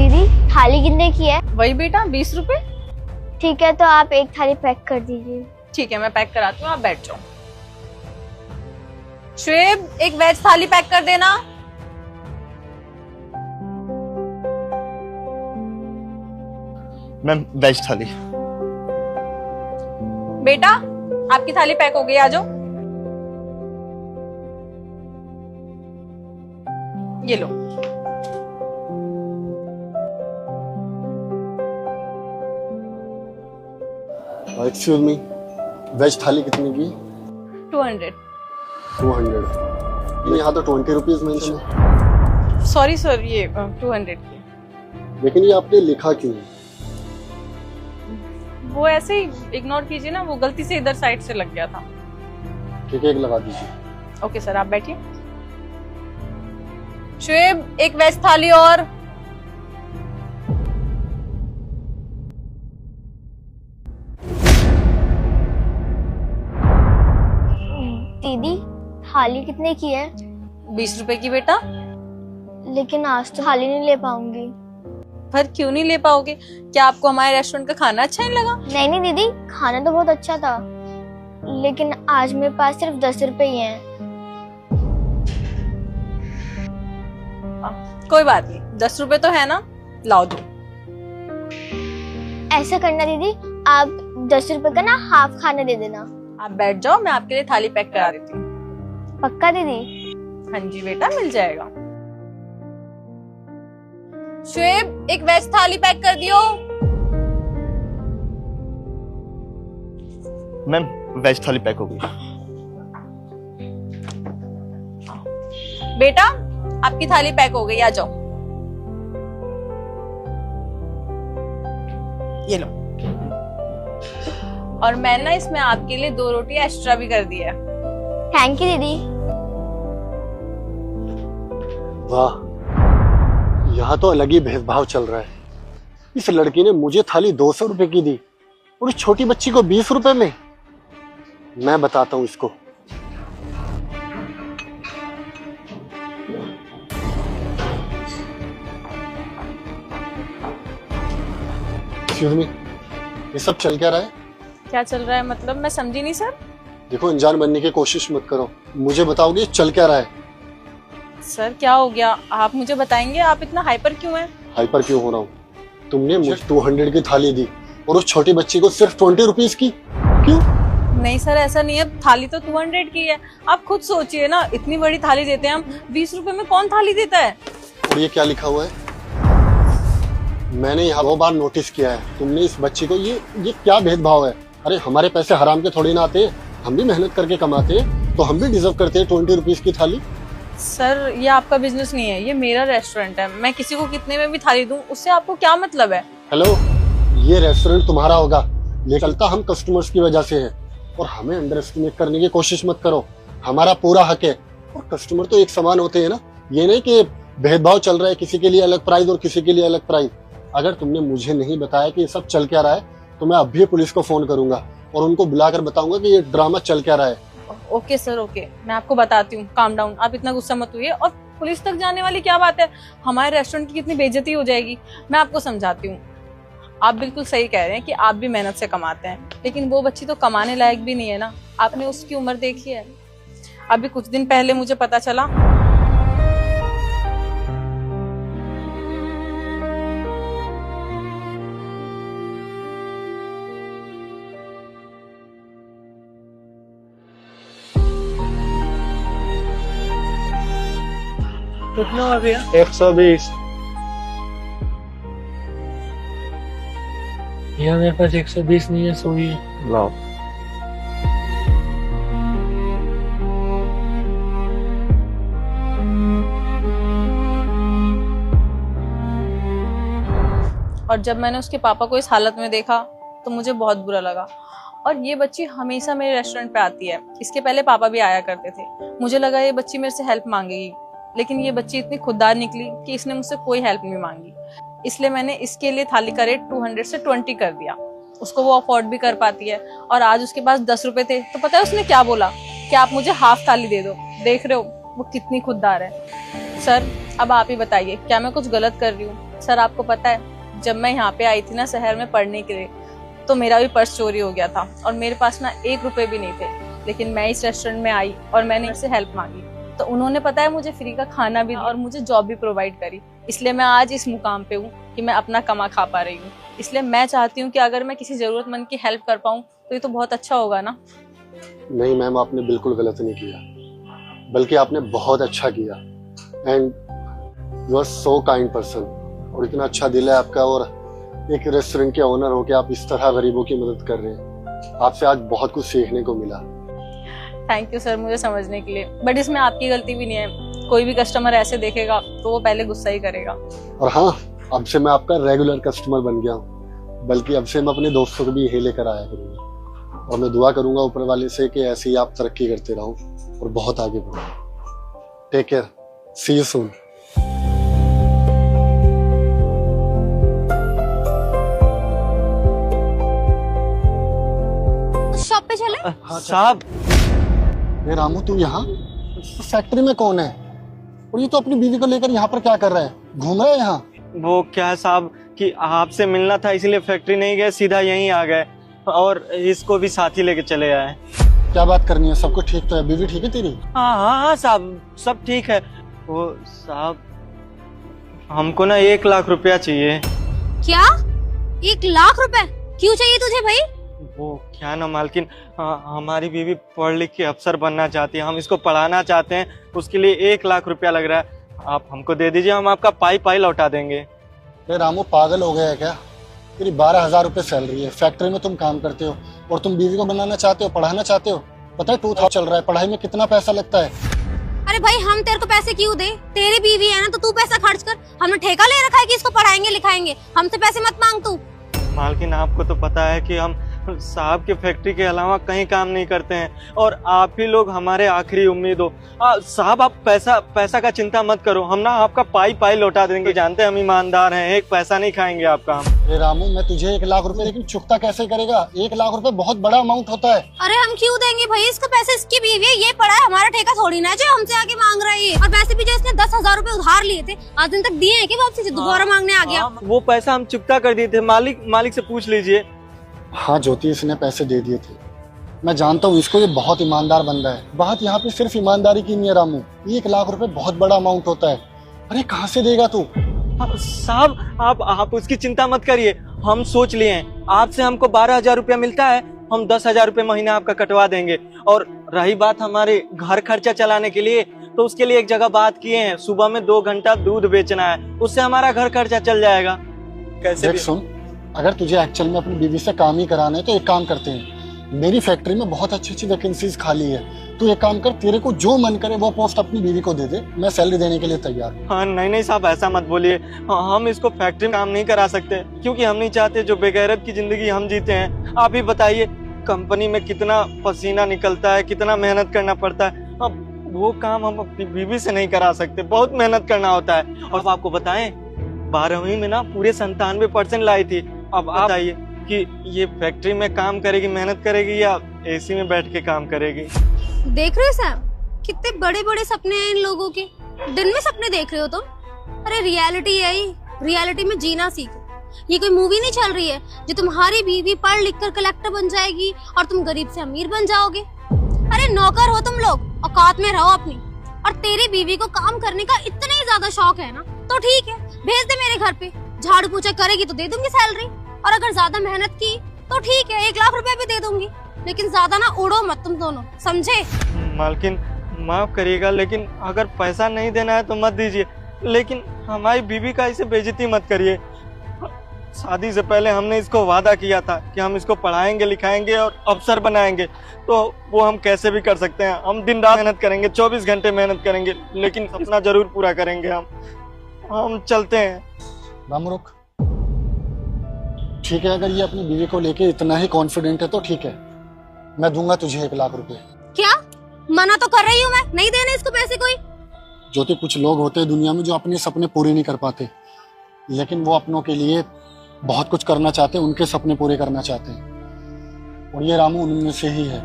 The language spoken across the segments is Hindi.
दीदी थाली कितने की है? वही बेटा 20 रुपए। ठीक है, तो आप एक थाली पैक कर दीजिए। ठीक है, मैं पैक कराती हूँ, आप बैठ जाओ। शुएब, एक वेज थाली पैक कर देना। मैम वेज थाली। बेटा आपकी थाली पैक हो गई, आ जाओ। ये लो। एक्सक्यूज मी, वेज थाली कितने की? 200। 200। यहाँ तो 20 रुपीज मेंशन है। सॉरी सर, ये 200 की। लेकिन ये आपने लिखा क्यों? वो ऐसे ही इग्नोर कीजिए ना, वो गलती से इधर साइड से लग गया था। ठीक है, एक लगा दीजिए। ओके सर, आप बैठिए। शुएब, एक वेज थाली और। दीदी थाली कितने की है? 20 रुपए की बेटा। लेकिन आज तो थाली नहीं ले पाऊंगी। पर क्यों नहीं ले पाओगे? क्या आपको हमारे रेस्टोरेंट का खाना अच्छा नहीं लगा? नहीं नहीं दीदी, खाना तो बहुत अच्छा था, लेकिन आज मेरे पास सिर्फ 10 रुपए ही हैं। कोई बात नहीं, 10 रुपए तो है ना, लाओ दो। ऐसा करना दीदी, आप 10 रुपए का ना हाफ खाना दे देना। आप बैठ जाओ, मैं आपके लिए थाली पैक करा देती हूँ। पक्का दीदी? हाँ जी बेटा, मिल जाएगा। शुएब, एक वेज थाली पैक कर दियो। मैम वेज थाली पैक हो गई। बेटा आपकी थाली पैक हो गई, आ जाओ। ये लो। और मैं ना इसमें आपके लिए 2 रोटी एक्स्ट्रा भी कर दी है। थैंक यू दीदी। वाह, यहाँ तो अलग ही भेदभाव चल रहा है। इस लड़की ने मुझे थाली 200 रुपए की दी और इस छोटी बच्ची को 20 रुपए में। मैं बताता हूँ इसको। एक्सक्यूज मी, ये सब चल क्या रहा है? क्या चल रहा है मतलब? मैं समझी नहीं सर। देखो, अनजान बनने की कोशिश मत करो, मुझे बताओगे चल क्या रहा है। सर क्या हो गया, आप मुझे बताएंगे? आप इतना हाइपर क्यों हैं? हाइपर क्यों हो रहा हूँ? तुमने मुझे 200 की थाली दी और उस छोटी बच्ची को सिर्फ 20 रुपीज की, क्यों? नहीं सर, ऐसा नहीं है, थाली तो 200 की है। आप खुद सोचिए ना, इतनी बड़ी थाली देते हैं हम, 20 रुपए में कौन थाली देता है? और ये क्या लिखा हुआ है? मैंने यहाँ 2 बार नोटिस किया है, तुमने इस बच्ची को ये क्या भेदभाव है? अरे हमारे पैसे हराम के थोड़ी ना आते, हम भी मेहनत करके कमाते हैं, तो हम भी डिजर्व करते हैं 20 रुपीज की थाली। सर ये आपका बिजनेस नहीं है, ये मेरा रेस्टोरेंट है। मैं किसी को कितने में भी थाली दूं, उससे आपको क्या मतलब है? हेलो, ये रेस्टोरेंट तुम्हारा होगा, ये चलता हम कस्टमर्स की वजह से है, और हमें अंडर एस्टिमेट करने की कोशिश मत करो। हमारा पूरा हक है, और कस्टमर तो एक समान होते हैं ना। ये नहीं कि भेदभाव चल रहा है, किसी के लिए अलग प्राइस और किसी के लिए अलग प्राइस। अगर तुमने मुझे नहीं बताया कि ये सब चल क्या रहा है, तो मैं अभी पुलिस को फोन करूंगा और उनको बुलाकर बताऊंगा कि ये ड्रामा चल क्या रहा है। ओके सर, ओके, मैं आपको बताती हूँ। काम डाउन, आप इतना गुस्सा मत हुइए। और पुलिस तक जाने वाली क्या बात है? हमारे रेस्टोरेंट की कितनी बेइज्जती हो जाएगी। मैं आपको समझाती हूँ। आप बिल्कुल सही कह रहे हैं कि आप भी मेहनत से कमाते हैं, लेकिन वो बच्ची तो कमाने लायक भी नहीं है ना। आपने उसकी उम्र देखी है? अभी कुछ दिन पहले मुझे पता चला। कितना हुआ भैया? 120। भैया मेरे पास 120 नहीं है, 100 ही है। लाओ। और जब मैंने उसके पापा को इस हालत में देखा तो मुझे बहुत बुरा लगा। और ये बच्ची हमेशा मेरे रेस्टोरेंट पे आती है, इसके पहले पापा भी आया करते थे। मुझे लगा ये बच्ची मेरे से हेल्प मांगेगी, लेकिन ये बच्ची इतनी खुददार निकली कि इसने मुझसे कोई हेल्प नहीं मांगी। इसलिए मैंने इसके लिए थाली का रेट 200 से 20 कर दिया। उसको वो अफोर्ड भी कर पाती है। और आज उसके पास 10 रुपए थे, तो पता है उसने क्या बोला? कि आप मुझे हाफ थाली दे दो। देख रहे हो वो कितनी खुददार है। सर अब आप ही बताइए, क्या मैं कुछ गलत कर रही हूँ? सर आपको पता है, जब मैं यहाँ पे आई थी ना शहर में पढ़ने के लिए, तो मेरा भी पर्स चोरी हो गया था और मेरे पास ना 1 रुपए भी नहीं थे। लेकिन मैं इस रेस्टोरेंट में आई और मैंने इनसे हेल्प मांगी, तो उन्होंने पता है मुझे फ्री का खाना भी और मुझे जॉब भी प्रोवाइड करी। इसलिए मैं आज इस मुकाम पे हूँ कि मैं अपना कमा खा पा रही हूँ। इसलिए मैं चाहती हूँ कि अगर मैं किसी जरूरतमंद की हेल्प कर पाऊँ तो ये तो बहुत अच्छा होगा ना। नहीं मैम, आपने बिल्कुल गलत नहीं किया, बल्कि आपने बहुत अच्छा किया। And you are so kind person, और इतना अच्छा दिल है आपका, और एक रेस्टोरेंट के ओनर होके आप इस तरह गरीबों की मदद कर रहे हैं। आपसे आज बहुत कुछ सीखने को मिला। थैंक यू सर मुझे समझने के लिए, बट इसमें आपकी गलती भी नहीं है। कोई भी कस्टमर ऐसे देखेगा तो वो पहले गुस्सा ही करेगा। और हाँ, अब से मैं आपका रेगुलर कस्टमर बन गया हूँ, बल्कि अब से मैं अपने दोस्तों को भी यही लेकर आया करूँगा। और मैं दुआ करूंगा ऊपर वाले से कि ऐसे ही आप तरक्की करते रहो और बहुत आगे बढ़ो। Take care, see you soon. Shop पे चले? हाँ साहब, ये रामू तू यहाँ फैक्ट्री में कौन है? और ये तो अपनी बीवी को लेकर यहाँ पर क्या कर रहा है? घूम रहा है यहाँ? वो क्या है साहब कि आपसे मिलना था, इसलिए फैक्ट्री नहीं गए, सीधा यहीं आ गए और इसको भी साथ ही लेके चले आए। क्या बात करनी है? सब कुछ ठीक तो है? बीवी ठीक है तेरी? हाँ हाँ हाँ साहब, सब ठीक है। वो साहब, हमको ना 1 लाख रुपया चाहिए। क्या? 1 लाख रुपए? क्यों चाहिए तुझे भाई? वो क्या ना मालकिन, हमारी बीवी पढ़ लिख के अफसर बनना चाहती है, हम इसको पढ़ाना चाहते हैं, उसके लिए 1 लाख रुपया लग रहा है। आप हमको दे दीजिए, हम आपका पाई लौटा देंगे। अरे रामू, पागल हो गया है क्या? तेरी 12,000 रुपए सैलरी है, फैक्ट्री में तुम काम करते हो, और तुम बीवी को बनाना चाहते हो, पढ़ाना चाहते हो? पता है 2000 चल रहा है, पढ़ाई में कितना पैसा लगता है? अरे भाई, हम तेरे को पैसे क्यों दे? तेरी बीवी है ना, तो तू पैसा खर्च कर। हमने ठेका ले रखा है कि इसको पढ़ाएंगे लिखाएंगे, हमसे पैसे मत मांग तू। मालकिन आपको तो पता है कि हम साहब के फैक्ट्री के अलावा कहीं काम नहीं करते हैं, और आप ही लोग हमारे आखिरी उम्मीद हो। साहब आप पैसा का चिंता मत करो, हम ना आपका पाई लौटा देंगे। जानते हैं हम ईमानदार हैं, 1 पैसा नहीं खाएंगे आपका हम। अरे रामू, मैं तुझे 1 लाख रुपए लेकिन चुकता कैसे करेगा? 1 लाख रुपए बहुत बड़ा अमाउंट होता है। अरे हम क्यों देंगे भाई इसको पैसे? इसकी बीवी है, ये पढ़ा है, हमारा ठेका थोड़ी ना है जो हमसे आके मांग रही है। और वैसे भी जो इसने 10,000 रुपए उधार लिए थे, आज दिन तक दिए हैं कि वापसी से दोबारा मांगने आ गया? वो पैसा हम चुकता कर दिए थे, मालिक से पूछ लीजिए। हाँ ज्योति, इसने पैसे दे दिए थे, मैं जानता हूँ इसको, ये बहुत ईमानदार बंदा है। बात यहाँ पे सिर्फ ईमानदारी की नहीं है रामू, 1 लाख रुपए बहुत बड़ा अमाउंट होता है। अरे कहाँ से देगा तू? साहब आप उसकी चिंता मत करिए, हम सोच लिए हैं। आपसे हमको 12,000 रुपया मिलता है, हम 10,000 रुपये महीना आपका कटवा देंगे। और रही बात हमारे घर खर्चा चलाने के लिए, तो उसके लिए एक जगह बात किए हैं, सुबह में 2 घंटा दूध बेचना है, उससे हमारा घर खर्चा चल जाएगा। कैसे भी सुन, अगर तुझे एक्चुअल में अपनी बीवी से काम ही कराना है तो एक काम करते हैं, मेरी फैक्ट्री में बहुत अच्छी वैकेंसीज खाली है, तू एक काम कर, तेरे को जो मन करे वो पोस्ट अपनी बीवी को दे दे, मैं सैलरी देने के लिए तैयार हूँ। हाँ नहीं साहब, ऐसा मत बोलिए, हम इसको फैक्ट्री में काम नहीं करा सकते, क्योंकि हम नहीं चाहते जो बेगैरत की जिंदगी हम जीते हैं। आप ही बताइए, कंपनी में कितना पसीना निकलता है, कितना मेहनत करना पड़ता है, अब वो काम हम अपनी बीवी से नहीं करा सकते, बहुत मेहनत करना होता है। और आपको बताएं, 12वीं में ना पूरे 97% लाई थी। अब आप बताइए कि ये फैक्ट्री में काम करेगी, मेहनत करेगी, या एसी में बैठ के काम करेगी? देख रहे हो सैम, कितने बड़े बड़े सपने हैं इन लोगों के। दिन में सपने देख रहे हो तुम? अरे रियलिटी है ही, रियलिटी में जीना सीखो। ये कोई मूवी नहीं चल रही है जो तुम्हारी बीवी पढ़ लिख कर कलेक्टर बन जाएगी और तुम गरीब से अमीर बन जाओगे। अरे नौकर हो तुम लोग, औकात में रहो अपनी। और तेरी बीवी को काम करने का इतना ही ज्यादा शौक है ना, तो ठीक है, भेज दे मेरे घर पे, झाड़ू पोछा करेगी तो दे दूंगी सैलरी, और अगर ज्यादा मेहनत की तो ठीक है 1 लाख रुपए भी दे दूंगी, लेकिन ज्यादा ना उड़ो मत तुम दोनों, समझे? मालकिन माफ करिएगा, लेकिन अगर पैसा नहीं देना है तो मत दीजिए, लेकिन हमारी बीवी का इसे बेइज्जती मत करिए। शादी से पहले हमने इसको वादा किया था कि हम इसको पढ़ाएंगे लिखाएंगे और अफसर बनाएंगे, तो वो हम कैसे भी कर सकते हैं। हम दिन रात मेहनत करेंगे, 24 घंटे मेहनत करेंगे, लेकिन सपना जरूर पूरा करेंगे। हम चलते हैं। राम रुक, ठीक है, अगर ये अपनी बीवी को लेके इतना ही कॉन्फिडेंट है तो ठीक है, मैं दूंगा तुझे 1 लाख रुपए। क्या? मना तो कर रही हूँ मैं, नहीं देने इसको पैसे कोई। ज्योति, कुछ लोग होते हैं दुनिया में जो अपने सपने पूरे नहीं कर पाते, लेकिन वो अपनों के लिए बहुत कुछ करना चाहते हैं, उनके सपने पूरे करना चाहते हैं, और ये रामू उनमें से ही है।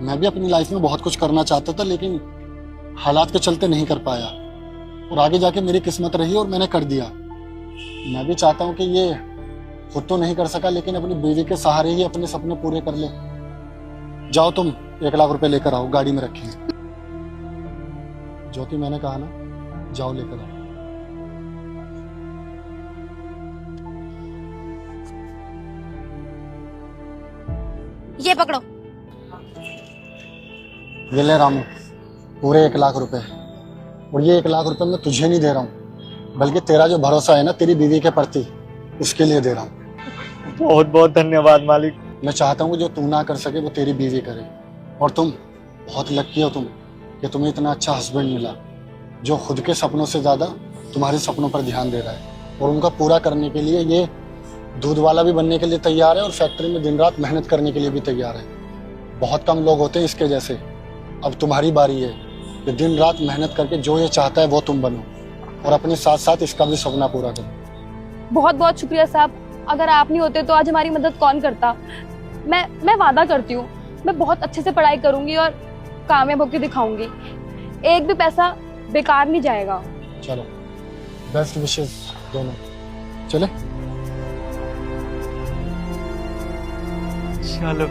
मैं भी अपनी लाइफ में बहुत कुछ करना चाहता था, लेकिन हालात के चलते नहीं कर पाया। और आगे जाके मेरी किस्मत रही और मैंने कर दिया। मैं भी चाहता हूँ कि ये खुद तो नहीं कर सका, लेकिन अपनी बीवी के सहारे ही अपने सपने पूरे कर ले। जाओ तुम 1 लाख रुपए लेकर आओ, गाड़ी में रखें। ज्योति मैंने कहा ना, जाओ लेकर आओ। ये पकड़ो। ये ले रामू, पूरे 1 लाख रुपए। और ये 1 लाख रुपए मैं तुझे नहीं दे रहा हूँ, बल्कि तेरा जो भरोसा है ना तेरी बीवी के प्रति, उसके लिए दे रहा हूँ। बहुत बहुत धन्यवाद मालिक। मैं चाहता हूँ जो तू ना कर सके वो तेरी बीवी करे। और तुम बहुत लकी हो तुम कि तुम्हें इतना अच्छा हस्बैंड मिला, जो खुद के सपनों से ज़्यादा तुम्हारे सपनों पर ध्यान दे रहा है और उनका पूरा करने के लिए ये दूध वाला भी बनने के लिए तैयार है और फैक्ट्री में दिन रात मेहनत करने के लिए भी तैयार है। बहुत कम लोग होते हैं इसके जैसे। अब तुम्हारी बारी है कि दिन रात मेहनत करके जो ये चाहता है वो तुम बनो और अपने साथ साथ इसका भी सपना पूरा करो। बहुत बहुत शुक्रिया साहब, अगर आप नहीं होते तो आज हमारी मदद कौन करता। मैं वादा करती हूँ, मैं बहुत अच्छे से पढ़ाई करूंगी और कामयाब होकर दिखाऊंगी। एक भी पैसा बेकार नहीं जाएगा। चलो, बेस्ट विशेस दोनों। चले चलो।